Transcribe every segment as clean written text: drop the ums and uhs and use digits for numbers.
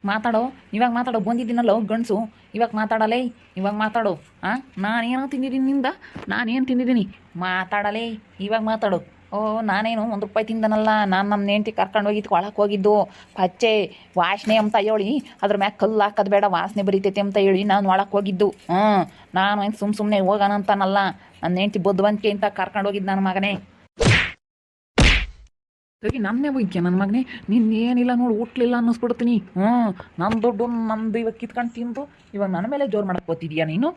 ಮಾತಾಡೋ, ಇವಾಗ ಮಾತಾಡೋ, ಬಂದಿದ್ದೀನಲ್ಲ ಗಂಡಸು, ಇವಾಗ ಮಾತಾಡಲೇ, ಇವಾಗ ಮಾತಾಡೋ. ನಾನೇನೋ ತಿಂದಿದ್ದೀನಿ ನಿಂದ, ನಾನೇನು ತಿಂದಿದ್ದೀನಿ ಮಾತಾಡಲೇ, ಇವಾಗ ಮಾತಾಡು. ಓ, ನಾನೇನು 1 ರೂಪಾಯಿ ತಿಂದನಲ್ಲ, ನಾನು ನಮ್ಮ ಹೆಂಡ್ತಿ ಕರ್ಕೊಂಡು ಹೋಗಿದ್ದು ಒಳಕ್ಕೆ ಹೋಗಿದ್ದು ಪಚ್ಚೆ ವಾಸನೆ ಅಂತ ಹೇಳಿ ಅದ್ರ ಮ್ಯಾಗ ಕಲ್ಲು ಹಾಕೋದು ಬೇಡ, ವಾಸನೆ ಬರೀತೈತೆ ಅಂತ ಹೇಳಿ ನಾನು ಒಳಕ್ಕೆ ಹೋಗಿದ್ದು. ನಾನು ಏನು ಸುಮ್ಮನೆ ಹೋಗೋಣ ಅಂತಾನಲ್ಲ, ನನ್ನ ಹೆಂಡ್ತಿ ಬುದ್ಧಿವಂತಿಕೆ ಅಂತ ಕರ್ಕೊಂಡು ಹೋಗಿದ್ದು ನನ್ನ ಮಗನೇ. ಸರಿ, ನನ್ನೇ ಬೈಕ್ಯ ನನ್ನ ಮಗನೇ, ಏನಿಲ್ಲ ನೋಡು, ಹುಟ್ಲಿಲ್ಲ ಅನ್ನಿಸ್ಬಿಡ್ತೀನಿ. ನನ್ನ ದುಡ್ಡು ನಮ್ದು ಇವಾಗ ಕಿತ್ಕೊಂಡು ತಿಂದು ಇವಾಗ ನನ್ನ ಮೇಲೆ ಜೋರು ಮಾಡಕ್ಕೆ ಬರ್ತಿದ್ಯಾ ನೀನು?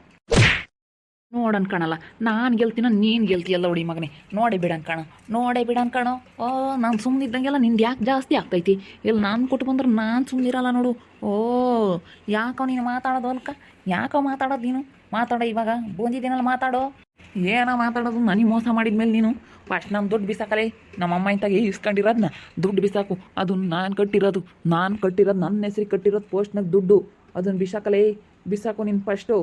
ನೋಡು ಅನ್ಕಣಲ್ಲ, ನಾನು ಗೆಲ್ತೀನೋ ನೀನು ಗೆಲ್ತೀಯಲ್ಲ ಹೊಡಿ ಮಗನೇ, ನೋಡೇ ಬಿಡು ಅನ್ಕಣೋ, ನೋಡೇ ಬಿಡು ಅನ್ಕಣೋ. ನಾನು ಸುಮ್ಮನಿದ್ದಂಗೆಲ್ಲ ನಿಂದು ಯಾಕೆ ಜಾಸ್ತಿ ಆಗ್ತೈತಿ? ಇಲ್ಲಿ ನಾನು ಕೊಟ್ಟು ಬಂದ್ರೆ ನಾನು ಸುಮ್ಮನಿರಲ್ಲ ನೋಡು. ಓ, ಯಾಕೋ ನೀನು ಮಾತಾಡೋದು ಅಲ್ಕ, ಯಾಕೋ ಮಾತಾಡೋದು ನೀನು? ಮಾತಾಡೋ, ಇವಾಗ ಬಂದಿದ್ದೀನಲ್ಲ ಮಾತಾಡೋ. ಏನೋ ಮಾತಾಡೋದು? ನನಗೆ ಮೋಸ ಮಾಡಿದ್ಮೇಲೆ ನೀನು ಫಸ್ಟ್ ನಮ್ಮ ದುಡ್ಡು ಬಿಸಾಕಲೇ, ನಮ್ಮಮ್ಮ ಇಂತಾಗೆ ಇಸ್ಕೊಂಡಿರೋದನ್ನ ದುಡ್ಡು ಬಿಸಾಕು. ಅದು ನಾನು ಕಟ್ಟಿರೋದು ನನ್ನ ಹೆಸ್ರಿಗೆ ಕಟ್ಟಿರೋದು ಪೋಸ್ಟ್ನಾಗ ದುಡ್ಡು, ಅದನ್ನು ಬಿಸಾಕು ನೀನು ಫಸ್ಟು.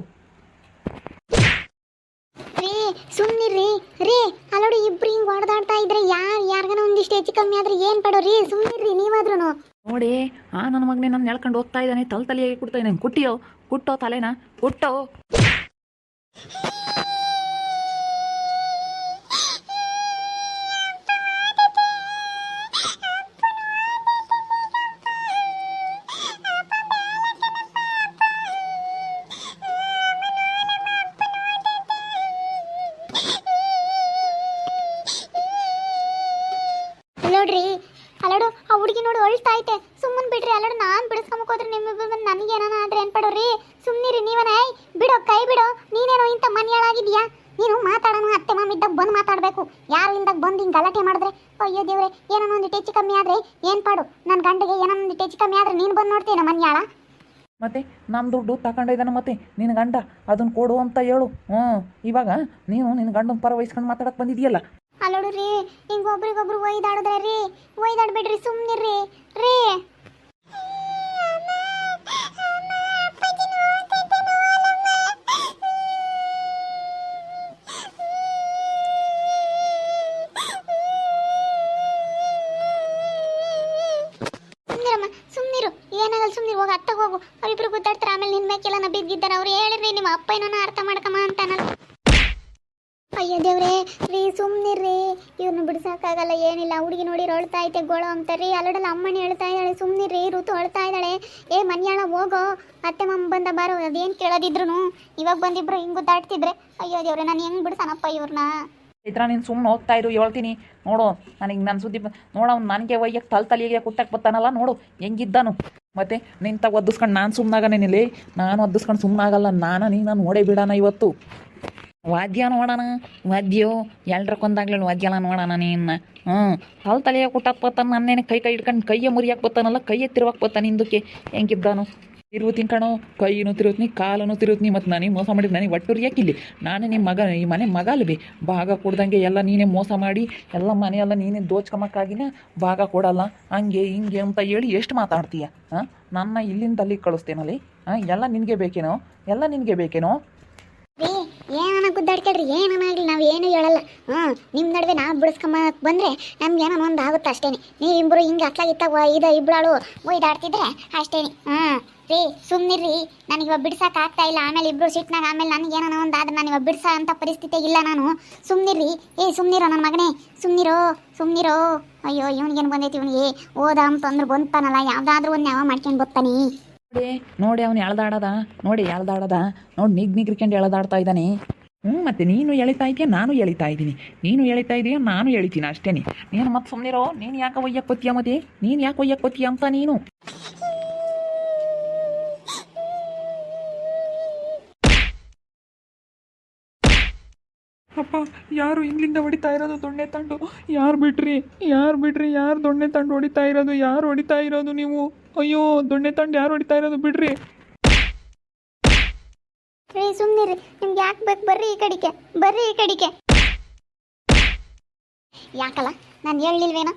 ರೀ ಸುಮ್ಮನಿರ್ರಿ ರೀ, ಅಲ್ಲೋಡಿ ಇಬ್ರು ಹಿಂಗೆ ಹೊಡೆದಾಡ್ತಾ ಇದ್ರೆ ಯಾರಿಗಾನ ಒಂದಿಷ್ಟು ಹೆಚ್ಚು ಕಮ್ಮಿ ಆದ್ರೆ ಏನು ಪಡೋರಿ? ಸುಮ್ಮನಿರ್ರಿ ನೀವಾದ್ರೂ. ನೋಡಿ, ನನ್ನ ಮಗನೇ ನನ್ನ ಎಳ್ಕೊಂಡು ಹೋಗ್ತಾ ಇದ್ದಾನೆ, ತಲೆಯಾಗಿ ಕೊಡ್ತಾ ಇದ್ದಾನೆ. ಕುಟ್ಟೋ ತಲೆನ ಕುಟ್ಟೋ. ನೋಡ್ರಿ ಅಲ್ಲಡು, ಆ ಹುಡುಗಿ ನೋಡಿ ಅಳ್ತಾ ಐತೆ, ಸುಮ್ಮನೆ ಬಿಡ್ರಿ. ಅಲ್ಲಡು ನಾನು ಬಿಡಿಸ್ಕೊಂಬೋದ್ರೆ ನಿಮ್ಮಿಬ್ಬರು ಬಂದು ನನಗೆ ಏನಾನ ಆದ್ರೆ ಏನು ಪಡೋರಿ? ಸುಮ್ಮನಿರಿ ನೀವನ. ಬಿಡೋ, ಕೈ ಬಿಡೋ. ನೀನೇನೋ ಇಂಥ ಮನೆಯಾಳಾಗಿದ್ಯಾ? ನೀನು ಮಾತಾಡೋಣ, ಅತ್ತೆ ಮಾಮಿದ್ದಾಗ ಬಂದು ಮಾತಾಡಬೇಕು. ಯಾರಿಂದಾಗ ಬಂದು ಹಿಂಗೆ ಗಲಾಟೆ ಮಾಡಿದ್ರೆ ಅಯ್ಯೋ ದೇವ್ರೆ, ಏನೋ ಒಂದಿಟ್ಟು ಹೆಚ್ಚು ಕಮ್ಮಿ ಆದರೆ ಏನು ಪಾಡು? ನನ್ನ ಗಂಡಿಗೆ ಏನೋ ಒಂದಿಟ್ಟು ಹೆಚ್ಚು ಕಮ್ಮಿ ಆದರೆ ನೀನು ಬಂದು ನೋಡ್ತೀನ ಮನೆಯಾಳ? ಮತ್ತೆ ನಮ್ಮ ದುಡ್ಡು ತಗೊಂಡೋಯ್ದಾನ, ಮತ್ತೆ ನಿನ್ನ ಗಂಡ ಅದನ್ನು ಕೊಡು ಅಂತ ಹೇಳು. ಇವಾಗ ನೀನು ನಿನ್ನ ಗಂಡನ ಪರ ವಹಿಸ್ಕೊಂಡು ಮಾತಾಡಕ್ಕೆ ಬಂದಿದೆಯಲ್ಲ. ಅಲ್ಲೋಡ್ರಿ, ಹಿಂಗೆ ಒಬ್ರಿಗೊಬ್ರು ಒಯ್ದಾಡಿದ್ರೆ ರೀ, ಒಯ್ದಾಡ್ಬೇಡ್ರಿ, ಸುಮ್ಮನಿರ್ರಿ ರೀ. ಸುಮ್ಮನಿರು, ಏನಾಗಲ್ಲ, ಸುಮ್ಮನಿರು. ಹೋಗಿ ಅತ್ತ ಹೋಗು, ಅವರಿಬ್ರು ಗುದ್ದಾಡ್ತಾರೆ, ಆಮೇಲೆ ನಿನ್ನ ಮೇಕೆಲ್ಲ ಬಿದ್ದಿದ್ದಾರೆ. ಅವ್ರು ಹೇಳಿದ್ರಿ ನಿಮ್ಮ ಅಪ್ಪ ಏನೋ ಅರ್ಥ ಮಾಡ್ಕಮ್ಮ ಅಂತಾನಲ್ಲ. ಅಯ್ಯೋ ದೇವ್ರೆ ರೀ, ಸುಮ್ಮನಿರ್ರಿ. ಇವ್ರನ್ನ ಬಿಡ್ಸಕ್ಕಾಗಲ್ಲ, ಏನಿಲ್ಲ. ಹುಡುಗಿ ನೋಡಿ ಅಳ್ತಾ ಐತೆ, ಗೋಳ ಅಂತಾರ್ರಿ. ಅಲ್ಲಡಲ್ಲ ಅಮ್ಮನಿ ಹೇಳ್ತಾ ಇದ್ದಾಳೆ, ಸುಮ್ಮನಿರ್ರಿ. ಋತು ಅಳ್ತಾ ಇದ್ದಾಳೆ. ಮನ್ಯಾಳ ಹೋಗೋ, ಅತ್ತೆ ಮಮ್ಮ ಬಂದ ಬಾರೋ, ಅದೇನು ಕೇಳೋದಿದ್ರು ಇವಾಗ ಬಂದಿಬ್ರು ಹಿಂಗೆ ದಾಟ್ತಿದ್ರೆ. ಅಯ್ಯೋ ದೇವ್ರೆ, ನಾನು ಹೆಂಗೆ ಬಿಡ್ಸಾನಪ್ಪ ಇವ್ರನ್ನ? ಚೈತ್ರ, ನೀನು ಸುಮ್ಮನೆ ಹೋಗ್ತಾ ಇರು, ಹೇಳ್ತೀನಿ ನೋಡು. ನನಗೆ ನನ್ನ ಸುದ್ದಿ ನೋಡು, ಅವ್ನು ನನಗೆ ಒಯ್ಯಕ್ಕೆ ತಲೆಗೆ ಕುಟ್ಟಕ್ಕೆ ಬರ್ತಾನಲ್ಲ, ನೋಡು ಹೆಂಗಿದ್ದಾನು. ಮತ್ತೆ ನಿಂತ ಒದ್ದಿಸ್ಕೊಂಡು ನಾನು ಸುಮ್ಮನಾಗನೇನಿಲ್ಲ, ನಾನು ಒದ್ದಿಸ್ಕೊಂಡು ಸುಮ್ಮನಾಗಲ್ಲ. ನೀನು ನೋಡೇ ಬಿಡೋಣ ಇವತ್ತು. ವಾದ್ಯ ನೋಡೋಣ, ವಾದ್ಯೋ ಎಲ್ರಕ್ಕೊಂದಾಗ್ಲಿಲ್ಲ, ವಾದ್ಯ ಎಲ್ಲ ನೋಡೋಣ ನೀನು. ತಲೆಗೆ ಕುಟ್ಟಕ್ಕೆ ಬರ್ತಾನೆ, ನನ್ನೇನೆ ಕೈ ಹಿಡ್ಕೊಂಡು ಕೈಯ ಮುರಿಯಕ್ಕೆ ಬರ್ತಾನಲ್ಲ, ಕೈಯೇ ತಿರುವಕ್ಕೆ ಬರ್ತಾನೆ ಹಿಂದಕ್ಕೆ. ಹೆಂಗಿದ್ದಾನು? ತಿರುವುತೀನಿ ಕಣೋ, ಕೈನೂ ತಿರುತ್ನಿ, ಕಾಲೂ ತಿರುತ್ನಿ. ಮತ್ತು ನನಗೆ ಮೋಸ ಮಾಡಿದ್ದು ನನಗೆ ಒಟ್ಟು ಯಾಕಿಲ್ಲಿ? ನಾನೇ ನಿಮ್ಮ ಮಗ, ಈ ಮನೆ ಮಗ ಅಲ್ವೇ? ಭಾಗ ಕೊಡ್ದಂಗೆ ಎಲ್ಲ ನೀನೇ ಮೋಸ ಮಾಡಿ ಎಲ್ಲ ಮನೆಯೆಲ್ಲ ನೀನೇ ದೋಚ್ಕೊಂಬಕ್ಕಾಗಿನ ಭಾಗ ಕೊಡಲ್ಲ, ಹಂಗೆ ಹಿಂಗೆ ಅಂತ ಹೇಳಿ ಎಷ್ಟು ಮಾತಾಡ್ತೀಯ? ನನ್ನ ಇಲ್ಲಿಂದ ಅಲ್ಲಿಗೆ ಕಳಿಸ್ತೇನಲ್ಲಿ. ಎಲ್ಲ ನಿನಗೆ ಬೇಕೇನೋ, ಎಲ್ಲ ನಿನಗೆ ಬೇಕೇನೋ? ರೀ, ಏನನ್ನ ಗುದ್ದಾಡ್ಕೇಳ್ರಿ, ಏನನ್ನಾಗಲಿ ನಾವು ಏನು ಹೇಳಲ್ಲ. ನಿಮ್ಮ ನಡುವೆ ನಾವು ಬಿಡಿಸ್ಕೊಂಬಕ್ಕೆ ಬಂದರೆ ನಮ್ಗೆ ಏನೋ ಒಂದು ಆಗುತ್ತೆ ಅಷ್ಟೇ. ನೀವಿಬ್ಬರು ಹಿಂಗೆ ಅತ್ಲಾಗಿತ್ತಾಗ ಇಬ್ಬಳು ಒಯ್ದಾಡ್ತಿದ್ರೆ ಅಷ್ಟೇ. ರೀ ಸುಮ್ಮನಿರ್ರಿ, ನನಗಿವಾಗ ಬಿಡ್ಸಕ್ಕೆ ಆಗ್ತಾ ಇಲ್ಲ. ಆಮೇಲೆ ಇಬ್ಬರು ಸಿಟ್ನಾಗ ಆಮೇಲೆ ನನಗೇನೋ ಒಂದು ಆದ್ರೆ ನಾನು ಇವಾಗ ಬಿಡ್ಸೋ ಅಂಥ ಪರಿಸ್ಥಿತಿ ಇಲ್ಲ. ನಾನು ಸುಮ್ಮನಿರ್ರಿ. ಸುಮ್ಮನಿರೋ ನನ್ನ ಮಗನೇ, ಸುಮ್ಮನಿರೋ. ಅಯ್ಯೋ, ಇವನಿಗೇನು ಬಂದೈತಿ? ಇವನಿಗೆ ಓದ ಅಂತಂದ್ರೆ ಬಂತಾನಲ್ಲ, ಯಾವುದಾದ್ರೂ ಒಂದು ಯಾವ ಮಾಡ್ಕೊಂಡು ಬರ್ತಾನೆ. ನೋಡಿ ಅವನು ಎಳ್ದಾಡದ, ನೋಡಿ ನಿಗ್ರಿಕೊಂಡು ಎಳ್ದಾಡ್ತಾ ಇದ್ದಾನೆ. ಮತ್ತೆ ನೀನು ಎಳಿತಾ ಇದೆಯಾ, ನಾನು ಎಳಿತಾ ಇದ್ದೀನಿ. ನೀನು ಎಳಿತಾ ಇದೆಯಾ, ನಾನು ಎಳಿತೀನಿ ಅಷ್ಟೇ. ನೀನು ಮತ್ತೆ ಸುಮ್ಮನಿರೋ. ನೀನು ಯಾಕೆ ಒಯ್ಯಕ್ಕೆ ಬತ್ತೀಯ? ಮತ್ತೆ ನೀನು ಯಾಕೆ ಒಯ್ಯಕ್ಕೆ ಬತ್ತೀಯ ಅಂತ ನೀನು? ಅಪ್ಪ, ಯಾರು ಇಲ್ಲಿಂದ ಹೊಡಿತಾ ಇರೋದು? ದೊಣ್ಣೆ ತಂಡು ಯಾರು ಬಿಟ್ರಿ? ಯಾರು ದೊಣ್ಣೆ ತಂಡು ಹೊಡಿತಾ ಇರೋದು? ಯಾರು ಹೊಡಿತಾ ಇರೋದು ನೀವು? ಅಯ್ಯೋ, ದೊಣ್ಣೆ ತಂಡು ಯಾರು ಹೊಡಿತಾ ಇರೋದು? ಬಿಡ್ರಿ. ರೀ ಸುಮ್ಮನಿರಿ, ನಿಮ್ಗೆ ಯಾಕೆ ಬೇಕು? ಬರ್ರಿ ಈ ಕಡೆಗೆ. ಯಾಕಲ್ಲ ನಾನು ಹೇಳಿಲ್ವೇನೋ?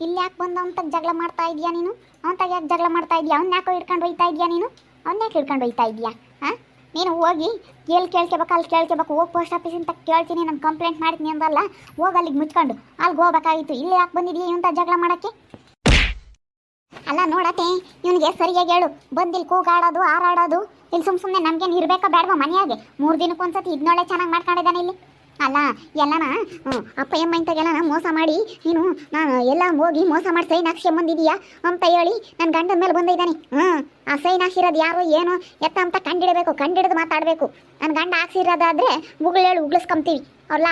ಇಲ್ಲಿ ಯಾಕೆ ಬಂದು ಅವನ ಜಗಳ ಮಾಡ್ತಾ ಇದೀಯಾ ನೀನು? ಅವನ ಯಾಕೆ ಜಗಳ ಮಾಡ್ತಾ ಇದೀಯಾ? ಅವ್ನ ಯಾಕೋ ಹಿಡ್ಕೊಂಡು ಹೋಯ್ತಾ ಇದೀಯಾ ನೀನು? ಅವನ್ನ ಯಾಕೆ ಹಿಡ್ಕೊಂಡು ಹೋಯ್ತಾ ಇದೀಯಾ? ನೀನು ಹೋಗಿ ಎಲ್ಲಿ ಕೇಳ್ಕೋಬೇಕು ಅಲ್ಲಿ ಕೇಳ್ಕೋಬೇಕು. ಹೋಗಿ ಪೋಸ್ಟ್ ಆಫೀಸ್ ಅಂತ ಕೇಳ್ತೀನಿ, ನಾನು ಕಂಪ್ಲೇಂಟ್ ಮಾಡ್ತೀನಿ ಅಂದಲ್ಲ. ಹೋಗಿ ಅಲ್ಲಿಗೆ ಮುಚ್ಕೊಂಡು ಅಲ್ಲಿಗೆ ಹೋಗ್ಬೇಕಾಗಿತ್ತು. ಇಲ್ಲಿ ಯಾಕೆ ಬಂದಿದೀಯ ಇಂಥ ಜಗಳ ಮಾಡೋಕ್ಕೆ? ಅಲ್ಲ ನೋಡತ್ತೆ, ಇವನಿಗೆ ಸರಿಯಾಗಿ ಹೇಳು. ಬಂದಿಲ್ಲಿ ಕೂಗಾಡೋದು ಹಾರಾಡೋದು ಇಲ್ಲಿ ಸುಮ್ಮನೆ ನಮ್ಗೇನು ಇರ್ಬೇಕಾ ಬೇಡವಾ ಮನೆಯಾಗೆ? 3 ದಿನಕ್ಕೊಂದ್ಸತಿ ಇದನ್ನೊಳ್ಳೆ ಚೆನ್ನಾಗಿ ಮಾಡ್ಕೊಂಡಿದ್ದಾನೆ ಇಲ್ಲಿ. ಅಲ್ಲ ಎಲ್ಲನ ಅಪ್ಪ ಅಮ್ಮ ಇಂತಾಗೆಲ್ಲನ ಮೋಸ ಮಾಡಿ ನೀನು ನಾನು ಎಲ್ಲ ಹೋಗಿ ಮೋಸ ಮಾಡಿ ಸೈನ್ ಹಾಕ್ಸಿ ಬಂದಿದೀಯಾ ಅಂತ ಹೇಳಿ ನನ್ನ ಗಂಡನ ಮೇಲೆ ಬಂದಿದ್ದಾನೆ. ಆ ಸೈನ್ ಹಾಕ್ಸಿರೋದು ಯಾರು ಏನು ಎತ್ತ ಅಂತ ಕಂಡಿಡಬೇಕು, ಕಂಡಿಡಿದು ಮಾತಾಡಬೇಕು. ನನ್ನ ಗಂಡ ಹಾಕ್ಸಿರೋದಾದ್ರೆ ಉಗುಳೇಳು ಉಗುಳಿಸ್ಕೊಂತೀವಿ.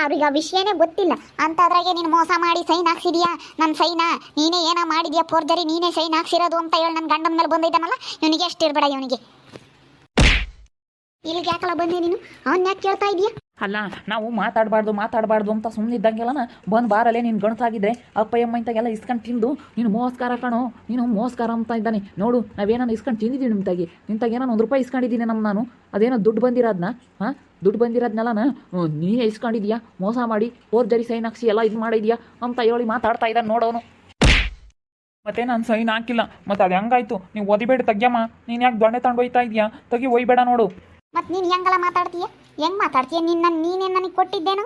ಅವ್ರಿಗೆ ಆ ವಿಷಯನೇ ಗೊತ್ತಿಲ್ಲ ಅಂತಾದ್ರಾಗೆ ನೀನು ಮೋಸ ಮಾಡಿ ಸೈನ್ ಹಾಕ್ಸಿದ್ಯಾ. ನನ್ನ ಸೈನ ನೀನೇ ಏನೋ ಮಾಡಿದ್ಯಾ ಫೋರ್ಜರಿ, ನೀನೇ ಸೈನ್ ಹಾಕ್ಸಿರೋದು ಅಂತ ಹೇಳಿ ನನ್ನ ಗಂಡನ ಮೇಲೆ ಬಂದಿದ್ದಾನಲ್ಲ, ಇವನಿಗೆ ಎಷ್ಟು ಇರಬೇಡ. ಇವನಿಗೆ ಇಲ್ಲಿಗೆ ಯಾಕಲ್ಲ ಬಂದೆ ನೀನು? ಅವನ್ನ ಯಾಕೆ ಕೇಳ್ತಾ ಇದೀಯಾ? ಅಲ್ಲ ನಾವು ಮಾತಾಡಬಾರ್ದು ಅಂತ ಸುಮ್ಮನಿದ್ದಂಗೆಲ್ಲನ ಬಂದು ಬಾರಲ್ಲೇ ನೀನು ಗಣಸಾಗಿದ್ರೆ ಅಪ್ಪ ಅಮ್ಮ ಇಂತಾಗೆಲ್ಲ ಇಸ್ಕೊಂಡು ತಿಂದು ನೀನು ಮೋಸ್ಕಾರ ಕಣೋ, ನೀನು ಮೋಸ್ಕಾರ ಅಂತ ಇದ್ದಾನೆ ನೋಡು. ನಾವೇನೋ ಇಸ್ಕೊಂಡು ತಿಂದಿದ್ದೀವಿ ನಿಮ್ತಾಗೆ ಏನೋ 1 ರೂಪಾಯಿ ಇಸ್ಕೊಂಡಿದ್ದೀನಿ ನಾನು. ಅದೇನೋ ದುಡ್ಡು ಬಂದಿರೋದನ್ನ ದುಡ್ಡು ಬಂದಿರೋದ್ನೆಲ್ಲ ನೀನೇ ಇಸ್ಕೊಂಡಿದ್ಯಾ, ಮೋಸ ಮಾಡಿ ಫೋರ್ಜರಿ ಸೈನ್ ಹಾಕ್ಸಿ ಎಲ್ಲ ಇದು ಮಾಡಿದ್ಯಾ ಅಂತ ಹೇಳಿ ಮಾತಾಡ್ತಾ ಇದ್ದಾನೆ ನೋಡೋನು. ಮತ್ತೆ ನಾನು ಸೈನ್ ಹಾಕಿಲ್ಲ, ಮತ್ತೆ ಅದು ಹೆಂಗಾಯ್ತು? ನೀವು ಓದಿಬೇಡ ತೆಗ್ಯಮ್ಮ, ನೀನು ಯಾಕೆ ದೊಣ್ಣೆ ತಗೊಂಡು ಹೋಯ್ತಾ ಇದೆಯಾ? ತೆಗಿ ಒಯ್ಬೇಡ ನೋಡು. ಮತ್ತು ನೀನು ಹೆಂಗಲ್ಲ ಮಾತಾಡ್ತೀಯ? ಹೆಂಗೆ ಮಾತಾಡ್ತೀಯ? ನೀನೇನು ನನಗೆ ಕೊಟ್ಟಿದ್ದೇನು?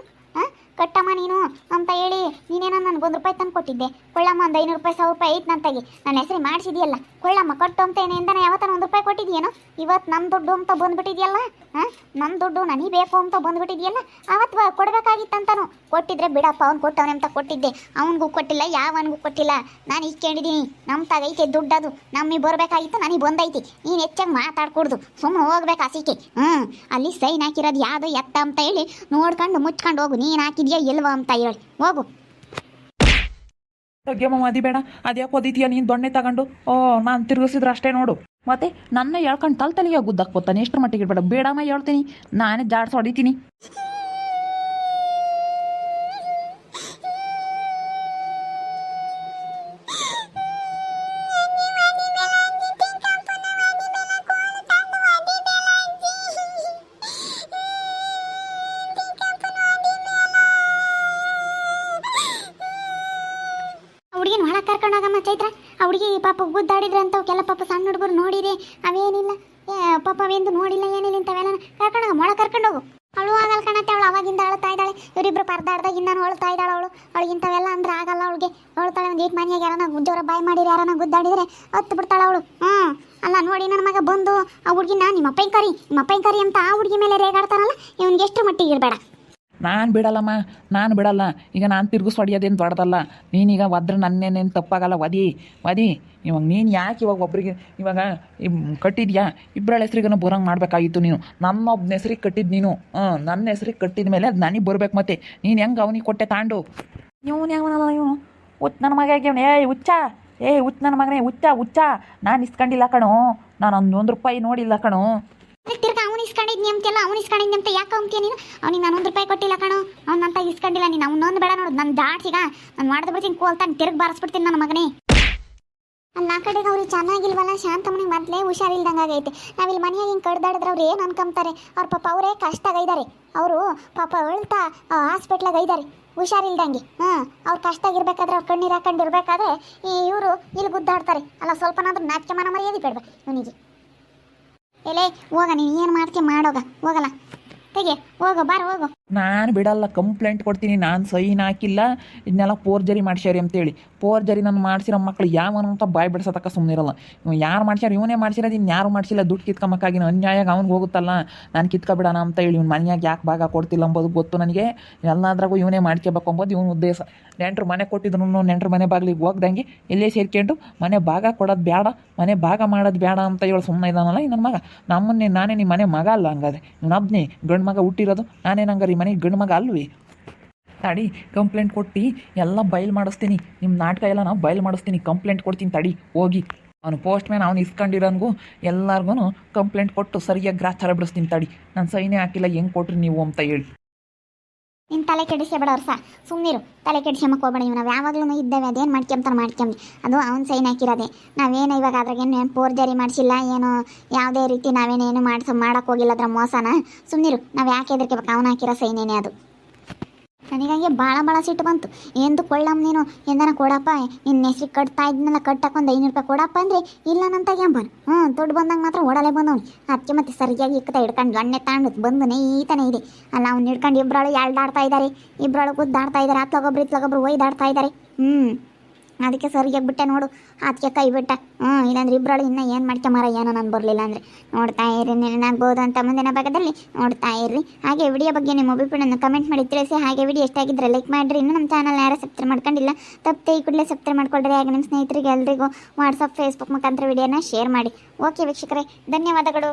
ಕಟ್ಟಮ್ಮ ನೀನು ಅಂತ ಹೇಳಿ ನೀನೇನೋ ನನಗೆ 1 ರೂಪಾಯಿ ತಂದು ಕೊಟ್ಟಿದ್ದೆ. ಕೊಳ್ಳಮ್ಮ ಒಂದು 500 ರೂಪಾಯಿ 1000 ರೂಪಾಯಿ ಐತೆ ನನ್ನ ತಾಗಿ ನನ್ನ ಹೆಸರು ಮಾಡಿಸಿದೆಯಲ್ಲ. ಕೊಳ್ಳಮ್ಮ ಕಟ್ಟು ಅಂತ ಏನಿಂದನೇ ಯಾವತ್ತಾನ 1 ರೂಪಾಯಿ ಕೊಟ್ಟಿದ್ದೀಯೇನೋ? ಇವತ್ತು ನನ್ನ ದುಡ್ಡು ಅಂತ ಬಂದುಬಿಟ್ಟಿದೆಯಲ್ಲ. ನನ್ನ ದುಡ್ಡು ನನಗೆ ಬೇಕು ಅಂತ ಬಂದುಬಿಟ್ಟಿದೆಯಲ್ಲ. ಅವತ್ತು ಕೊಡಬೇಕಾಗಿತ್ತಂತಾನು. ಕೊಟ್ಟಿದ್ರೆ ಬಿಡಪ್ಪ, ಅವ್ನು ಕೊಟ್ಟವನೇ ಅಂತ ಕೊಟ್ಟಿದ್ದೆ. ಅವನಿಗೂ ಕೊಟ್ಟಿಲ್ಲ, ಯಾವನಿಗೂ ಕೊಟ್ಟಿಲ್ಲ. ನಾನು ಇಸ್ಕೊಂಡಿದ್ದೀನಿ, ನಮ್ಮ ತಾಗೈತೆ ದುಡ್ಡು, ಅದು ನಮಗೆ ಬರಬೇಕಾಗಿತ್ತು, ನನಗೆ ಬಂದೈತಿ. ನೀನು ಹೆಚ್ಚಾಗಿ ಮಾತಾಡ್ಕೊಡ್ದು, ಸುಮ್ಮನೆ ಹೋಗ್ಬೇಕು ಆಸಿಕೆ. ಅಲ್ಲಿ ಸೈನ್ ಹಾಕಿರೋದು ಯಾವುದು ಎತ್ತ ಅಂತ ಹೇಳಿ ನೋಡ್ಕೊಂಡು ಮುಚ್ಕೊಂಡು ಹೋಗು. ನೀನು ಹಾಕಿದ್ಯಾ ಇಲ್ವಾ ಅಂತ ಹೇಳಿ ಹೋಗು. ತೆಗ್ಯಮ್ಮ ಮದಿಬೇಡ, ಅದ್ಯಾಕೆ ಓದಿತೀಯ ನೀನು ದೊಣ್ಣೆ ತಗೊಂಡು? ನಾನು ತಿರುಗಿಸಿದ್ರೆ ಅಷ್ಟೇ ನೋಡು. ಮತ್ತೆ ನನ್ನ ಹೇಳ್ಕೊಂಡು ತಲೆಗೆ ಗುದ್ದಾಕ್ಬೋತಾನೆ. ಎಷ್ಟರ ಮಟ್ಟಿಗೆ ಇರಬೇಡ, ಬೇಡಮ್ಮ ಹೇಳ್ತೀನಿ, ನಾನೇ ಜಾಡ್ಸಿ ಹೊಡಿತೀನಿ. ಹುಡುಗಿನ ಹೊಳ ಕರ್ಕೊಂಡೋಗಮ್ಮ ಚೈತ್ರ. ಆ ಹುಡುಗಿ ಪಾಪ ಗುದ್ದಾಡಿದ್ರೆ ಅಂತ ಕೆಲ ಪಾಪ ಸಣ್ಣ ಹುಡುಗರು ನೋಡಿರಿ, ಅವೇನಿಲ್ಲ ಪಾಪ ಅವೆಂದು ನೋಡಿಲ್ಲ ಏನಿಲ್ಲ ಇಂಥವೆಲ್ಲ ಕರ್ಕೊಂಡೋಗ ಮೊಳ ಕರ್ಕೊಂಡೋಗು. ಅವಳು ಆಗಲ್ಲ ಕಣತ್ತೆ, ಅವಳು ಅವಾಗಿಂದ ಅಳ್ತಾ ಇದ್ದಾಳೆ. ಇವರಿಬ್ರು ಪರದಾಡ್ದಾಗಿಂದಾನು ಅಳ್ತಾ ಇದ್ದಾಳೆ ಅವಳು. ಅವಳಿಗೆ ಇಂಥವೆಲ್ಲ ಅಂದ್ರೆ ಆಗಲ್ಲ ಅವಳಿಗೆ. ಅಳ್ತಾಳೆ. ಒಂದು 8 ಮನೆಯಾಗ ಯಾರನ್ನ ಜೋರ ಬಾಯಿ ಮಾಡಿರಿ, ಯಾರನ್ನ ಗುದ್ದಾಡಿದ್ರೆ ಹತ್ತು ಬಿಡ್ತಾಳೆ ಅವಳು. ಅಲ್ಲ ನೋಡಿ, ನನ್ನ ಮಗ ಬಂದು ಆ ಹುಡುಗಿನ ನಿಮ್ಮ ಅಪ್ಪಯ್ಯ ಕರಿ ಅಂತ ಆ ಹುಡುಗಿ ಮೇಲೆ ರೇಗಾಡ್ತಾನಲ್ಲ, ಇವನಿಗೆ ಎಷ್ಟು ಮಟ್ಟಿಗೆ ಇರಬೇಡ. ನಾನು ಬಿಡಲ್ಲಮ್ಮ, ನಾನು ಬಿಡಲ್ಲ. ಈಗ ನಾನು ತಿರುಗಿಸ್ ಹೊಡಿಯೋದೇನು ದೊಡ್ಡದಲ್ಲ. ನೀನೀಗ ಒದ್ರೆ ನನ್ನೇನೇನು ತಪ್ಪಾಗಲ್ಲ. ವದಿ ಇವಾಗ ನೀನು ಯಾಕೆ ಇವಾಗ ಒಬ್ರಿಗೆ ಇವಾಗ ಕಟ್ಟಿದ್ಯಾ? ಇಬ್ಬರ ಹೆಸ್ರಿಗನ್ನು ಬರೋಂಗೆ ಮಾಡಬೇಕಾಗಿತ್ತು ನೀನು. ನನ್ನೊಬ್ಬನ ಹೆಸ್ರಿಗೆ ಕಟ್ಟಿದ್ದು ನೀನು. ನನ್ನ ಹೆಸ್ರಿಗೆ ಕಟ್ಟಿದ ಮೇಲೆ ಅದು ನನಗೆ ಬರ್ಬೇಕು. ಮತ್ತೆ ನೀನು ಹೆಂಗೆ ಅವನಿಗೆ ಕೊಟ್ಟೆ ತಾಂಡು? ಇವನು ಯಾವನಲ್ಲ ಇವನು? ನನ್ನ ಮಗ ಆಗ್ಯವನು. ಹುಚ್ಚ ನನ್ನ ಮಗನೇ, ಹುಚ್ಚ. ನಾನು ಇಸ್ಕೊಂಡಿಲ್ಲ ಕಣೋ, ನಾನು 1 ರೂಪಾಯಿ ನೋಡಿಲ್ಲ ಕಣೋ. ತಿರ್ಗಾ ಅವ್ನು ಇಸ್ಕೊಂಡಿದ್ನಿ ಅಂತೆಲ್ಲ, ಅವ್ನು ಇಸ್ಕೊಂಡಿದ್ನಿ ಅಂತ ಯಾಕೆ ಅಂತೀಯ ನೀನು? ಅವ್ನಿಗೆ ನಾನು 1 ರೂಪಾಯಿ ಕೊಟ್ಟಿಲ್ಲ ಕಣೋ, ಅವ್ನಂತ ಇಸ್ಕೊಂಡಿಲ್ಲ ನೀನು. ಅವ್ನೊಂದು ಬೇಡ ನೋಡು, ನನ್ನ ಜಾಡ್ಸಿಗ ನಾನು ಮಾಡ್ದು ಬಿಡ್ತೀನಿ, ಕೋಲ್ತಾನೆ ತಿರ್ಗಿ ಬಾರಿಸ್ಬಿಡ್ತೀನಿ ನನ್ನ ಮಗನೇ. ಅಲ್ಲ ಆ ಕಡೆಗೆ ಅವ್ರಿಗೆ ಚೆನ್ನಾಗಿಲ್ವಲ್ಲ, ಶಾಂತಮ್ಮನಿಗೆ ಮೊದಲೇ ಹುಷಾರಿಲ್ದಂಗೆ ಆಗೈತೆ. ನಾವಿಲ್ಲಿ ಮನೆಯಾಗ ಹಿಂಗೆ ಕಡ್ದಾಡಿದ್ರೆ ಅವ್ರು ಏನು ಅನ್ಕೊಂತಾರೆ? ಅವ್ರ ಪಾಪ ಅವರೇ ಕಷ್ಟಾಗೈದಾರೆ. ಅವರು ಪಾಪ ಅಳ್ತಾ ಹಾಸ್ಪಿಟ್ಲಾಗ ಇದ್ದಾರೆ ಹುಷಾರಿಲ್ದಂಗೆ. ಅವ್ರು ಕಷ್ಟಾಗಿರ್ಬೇಕಾದ್ರೆ ಅವ್ರು ಕಣ್ಣೀರು ಹಾಕೊಂಡಿರ್ಬೇಕಾದ್ರೆ ಇವರು ಇಲ್ಲಿ ಗುದ್ದಾಡ್ತಾರೆ. ಅಲ್ಲ ಸ್ವಲ್ಪನಾದ್ರೂ ನಾಚಿಕೆ ಮನ ಮರ್ಯಾದೆ ಬೇಡ್ಬೇಕು ಇವನಿಗೆ. ಎಲೆ ಹೋಗ, ನೀನು ಏನು ಮಾಡ್ತೀಯ ಮಾಡೋಗ, ಹೋಗಲ್ಲ ತೆಗೆ, ಹೋಗು ಬಾರ ಹೋಗು. ನಾನು ಬಿಡಲ್ಲ, ಕಂಪ್ಲೇಂಟ್ ಕೊಡ್ತೀನಿ. ನಾನು ಸೈನ್ ಹಾಕಿಲ್ಲ, ಇದನ್ನೆಲ್ಲ ಫೋರ್ಜರಿ ಮಾಡ್ಸ್ಯಾರಿ ಅಂತೇಳಿ. ಫೋರ್ಜರಿ ನಾನು ಮಾಡ್ಸಿರೋ ಮಕ್ಳು ಯಾವನಂತ ಬಾಯಿ ಬಿಡ್ಸತಕ್ಕ ಸುಮ್ಮನಿರಲ್ಲ. ಯಾರು ಮಾಡ್ಸ್ಯಾರ? ಇವನೇ ಮಾಡ್ಸಿರೋದು, ಇನ್ಯಾರು ಮಾಡ್ಸಿಲ್ಲ. ದುಡ್ಡು ಕಿತ್ಕೊಂಬಕ್ಕಾಗಿ ಅನ್ಯಾಯಾಗ ಅವ್ನಿಗೆ ಹೋಗುತ್ತಲ್ಲ, ನಾನು ಕಿತ್ಕೊಬಿಡೋಣ ಅಂತ ಹೇಳಿ ಇವ್ನು ಮನೆಯಾಗ ಯಾಕೆ ಭಾಗ ಕೊಡ್ತಿಲ್ಲ ಅಂಬೋದು ಗೊತ್ತು ನನಗೆ. ಎಲ್ಲಾದ್ರಾಗೂ ಇವನೇ ಮಾಡ್ಕೋಬೇಕು ಅಂಬೋದು ಇವನು ಉದ್ದೇಶ. ನೆಂಟ್ರು ಮನೆ ಕೊಟ್ಟಿದ್ರು, ನೆಂಟ್ರು ಮನೆ ಬಾಗಿಲಿಗೆ ಹೋಗ್ದಂಗೆ ಎಲ್ಲೇ ಸೇರ್ಕೊಂಡು ಮನೆ ಭಾಗ ಕೊಡೋದು ಬೇಡ, ಮನೆ ಭಾಗ ಮಾಡೋದು ಬೇಡ ಅಂತ ಹೇಳಿ ಸುಮ್ಮನೆ ಇದ್ದಾನಲ್ಲ ನನ್ನ ಮಗ. ನಾನೇ ನಿಮ್ಮ ಮನೆ ಮಗ ಅಲ್ಲ ಹಂಗಾದ್ರೆ. ಇವನೊಬ್ಬನೇ ಗಂಡು ಮಗ ಹುಟ್ಟಿರೋದು, ನಾನೇನು ಹಂಗಾರೆ ಈ ಮನೆಗೆ ಗಂಡು ಮಗ ಅಲ್ವಿ? ತಡಿ, ಕಂಪ್ಲೇಂಟ್ ಕೊಟ್ಟು ಎಲ್ಲ ಬಯಲು ಮಾಡಿಸ್ತೀನಿ. ನಿಮ್ಮ ನಾಟಕ ಎಲ್ಲ ನಾವು ಬಯಲು ಮಾಡಿಸ್ತೀನಿ, ಕಂಪ್ಲೇಂಟ್ ಕೊಡ್ತೀನಿ. ತಡಿ ಹೋಗಿ ಅವನು ಪೋಸ್ಟ್ ಮ್ಯಾನ್ ಅವನು ಇಸ್ಕೊಂಡಿರೋನ್ಗೂ ಎಲ್ಲರಿಗೂ ಕಂಪ್ಲೇಂಟ್ ಕೊಟ್ಟು ಸರಿಯಾಗಿ ಗ್ರಾಚಾರ ಬಿಡಿಸ್ತೀನಿ. ತಡಿ, ನಾನು ಸೈನೇ ಹಾಕಿಲ್ಲ, ಹೆಂಗೆ ಕೊಟ್ರಿ ನೀವು ಅಂತ ಹೇಳಿ. ನಿನ್ನ ತಲೆ ಕೆಡಿಸ್ಬೇಡ ಅವ್ರ ಸುಮ್ಮನಿರು. ತಲೆ ಕೆಡಿಸ್ಕೊಂಬಕ್ಕೆ ಹೋಗ್ಬೇಡ. ನೀವು ನಾವು ಯಾವಾಗಲೂ ಇದ್ದೇವೆ, ಅದೇನು ಮಾಡ್ಕೊಂಬಿ. ಅದು ಅವ್ನು ಸೈನ್ ಹಾಕಿರೋದೆ. ನಾವೇನು ಇವಾಗ ಅದ್ರಾಗೇನು ಫೋರ್ಜರಿ ಮಾಡಿಸಿಲ್ಲ, ಏನು ಯಾವುದೇ ರೀತಿ ನಾವೇನೇನು ಮಾಡೋಕ್ಕೆ ಹೋಗಿಲ್ಲ ಅದ್ರ ಮೋಸನ. ಸುಮ್ಮನಿರು, ನಾವು ಯಾಕೆ ಹೆದರ್ಕೋಬೇಕು? ಅವ್ನು ಹಾಕಿರೋ ಸೈನೇನೆ ಅದು. ನನಗಾಗೆ ಭಾಳ ಸಿಟ್ಟು ಬಂತು. ಎಂದು ಕೊಳ್ಳಮ್ಮ ನೀನು ಎಂದನ ಕೊಡಪ್ಪ, ನಿನ್ನ ಹೆಸ್ರಿಗೆ ಕಟ್ತಾ ಇದ್ನಲ್ಲ, ಕಟ್ಟಕ್ಕೊಂದು 500 ರೂಪಾಯಿ ಕೊಡಪ್ಪ ಅಂದರೆ ಇಲ್ಲ ನಂತ ಎಂಬನು. ದುಡ್ಡು ಬಂದಂಗೆ ಮಾತ್ರ ಓಡಲೇ ಬಂದವನು. ಅದಕ್ಕೆ ಮತ್ತೆ ಸರಿಯಾಗಿ ಇಕ್ಕತ ಹಿಡ್ಕೊಂಡು ಗಣ್ಣೆ ತಾಂಡು ಬಂದು ಈತನೇ ಇದೆ. ಅಲ್ಲ ಅವ್ನು ಹಿಡ್ಕೊಂಡು ಇಬ್ಬರಳು ಎಳ್ದಾಡ್ತಾ ಇದ್ದಾರೆ, ಇಬ್ಬರಳು ಗುದ್ದಾಡ್ತಾ ಇದ್ದಾರೆ. ಅತ್ಲಗೊಬ್ರು ಇತ್ಲಗೊಬ್ರು ಒಯ್ದಾಡ್ತಾ ಇದ್ದಾರೆ. ಅದಕ್ಕೆ ಸರಿಗೆ ಬಿಟ್ಟೆ ನೋಡು, ಅದಕ್ಕೆ ಕೈ ಬಿಟ್ಟ. ಇಲ್ಲಾಂದ್ರೆ ಇಬ್ಬರಳು ಇನ್ನೂ ಏನು ಮಾಡ್ಕೊಂಬಾರ, ಏನೋ ನಾನು ಬರಲಿಲ್ಲ ಅಂದರೆ. ನೋಡ್ತಾ ಇರ್ರಿ, ನೆನಾಗ್ಬೋದು ಅಂತ ಮುಂದಿನ ಭಾಗದಲ್ಲಿ ನೋಡ್ತಾ ಇರ್ರಿ. ಹಾಗೆ ವಿಡಿಯೋ ಬಗ್ಗೆ ನಿಮ್ಮ ಅಭಿಪ್ರಾಯವನ್ನು ಕಮೆಂಟ್ ಮಾಡಿ ತಿಳಿಸಿ. ಹಾಗೆ ವಿಡಿಯೋ ಎಷ್ಟಾಗಿದ್ದರೆ ಲೈಕ್ ಮಾಡಿರಿ. ಇನ್ನೂ ನಮ್ಮ ಚಾನಲ್ ಯಾರು ಸಬ್ಸ್ಕ್ರೈಬ್ ಮಾಡ್ಕೊಂಡಿಲ್ಲ ತಪ್ಪದೆ ಈ ಕೂಡಲೇ ಸಬ್ಸ್ಕ್ರೈಬ್ ಮಾಡ್ಕೊಳ್ರಿ. ಹಾಗೆ ನಿಮ್ಮ ಸ್ನೇಹಿತರಿಗೆ ಎಲ್ರಿಗೂ ವಾಟ್ಸಪ್ ಫೇಸ್ಬುಕ್ ಮುಖಾಂತರ ವಿಡಿಯೋನ ಶೇರ್ ಮಾಡಿ. ಓಕೆ ವೀಕ್ಷಕರೇ, ಧನ್ಯವಾದಗಳು.